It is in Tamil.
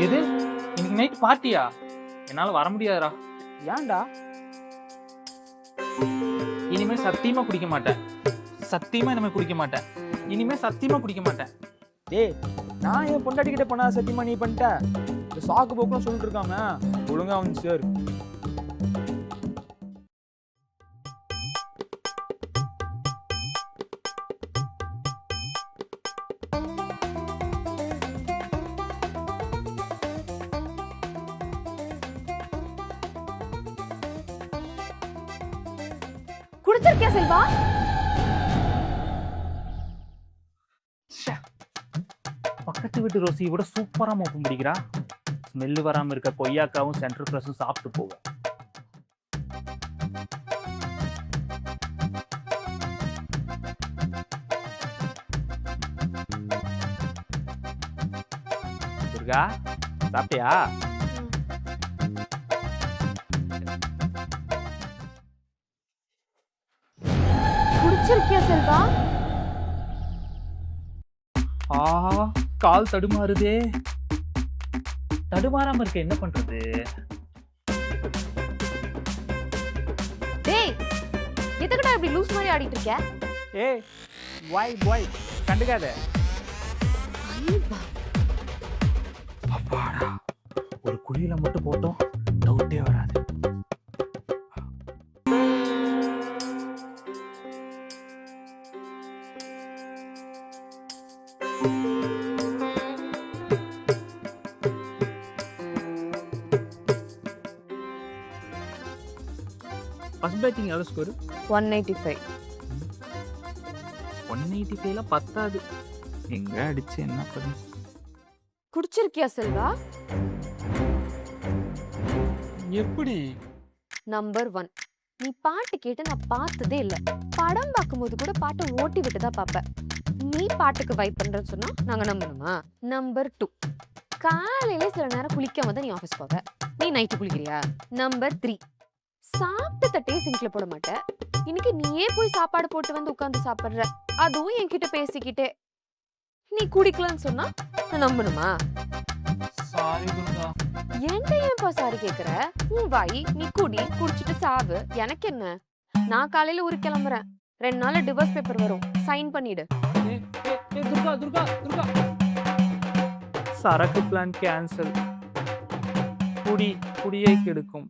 எது இன்னைக்கு நைட் பார்ட்டியா? என்னால வர முடியாதுடா. ஏன்டா? இனிமே சத்தியமா குடிக்க மாட்டேன். சத்தியமா இனிமே குடிக்க மாட்டேன். இனிமே சத்தியமா குடிக்க மாட்டேன். டேய், நான் என் பொண்டாட்டி கிட்ட பண்ணா சத்தியமா நீ பண்ணிட்ட? இந்த சாக்கு போக்குலாம் சொல்லிட்டு இருக்காம ஒழுங்கா வந்து சேரு. குடிச்சிருக்கியா செல்வா? பக்கத்து வீட்டு ரோசி விட சூப்பரா மோப்பம் பிடிக்கிறா. ஸ்மெல்லு வராம இருக்க கொய்யாக்காவும் சென்ட்ரல் ஃப்ரெஷும் சாப்பிட்டு போவேன். துர்கா, சாப்பிட்டியா? குடிச்சிருக்கியா செல்வா? கால் தடுமாறுதே. தடுமாறாம இருக்க என்ன பண்றது? டேய், எதுக்குடா இப்படி லூஸ் மாதிரி ஆடிட்டு இருக்க? ஏய், பாய் கண்டுக்காத. அப்பாடா, ஒரு குழியில மட்டும் போட்டோம், டவுட்டே வராது. ஃபர்ஸ்ட் பேட்டிங் எவ்வளோ ஸ்கோர்? 185. 185ல பத்தாது. எங்க அடிச்சு என்ன பண்ணி? குடிச்சிருக்கியா செல்வா? எப்படி? நம்பர் 1, நீ பாட்டு கேட்டு நான் பார்த்ததே இல்ல. படம் பார்க்கும்போது கூட பாட்டை ஓட்டி விட்டு தான் பார்ப்பேன். நீ பாட்டுக்கு வைப் பண்றன்னு சொன்னா நாங்க நம்பணுமா? நம்பர் 2, காலையில சில நேரம் குளிக்காம தான் நீ ஆஃபீஸ் போவ. நீ நைட்டு குளிக்கிறியா? நம்பர் 3, சாப்பிட்டு தட்டையே சிங்க்ல போட மாட்டேன். இன்னைக்கு நீயே போய் சாப்பாடு போட்டு வந்து உட்கார்ந்து சாப்பிடுற, அதுவும் என்கிட்ட பேசிக்கிட்டே. நீ குடிக்கலன்னு சொன்னா நான் நம்பணுமா? சாரி துர்கா. என்கிட்ட ஏன்பா சாரி கேக்குற? உன் வாய், நீ குடி, குடிச்சிட்டு சாவு, எனக்கு என்ன? நான் காலையில ஊருக்கு கிளம்புறேன். 2 நாள்ல டிவோர்ஸ் பேப்பர் வரும், சைன் பண்ணிடு. துர்கா துர்கா துர்கா. சரக்கு பிளான் கேன்சல். குடியை கெடுக்கும்.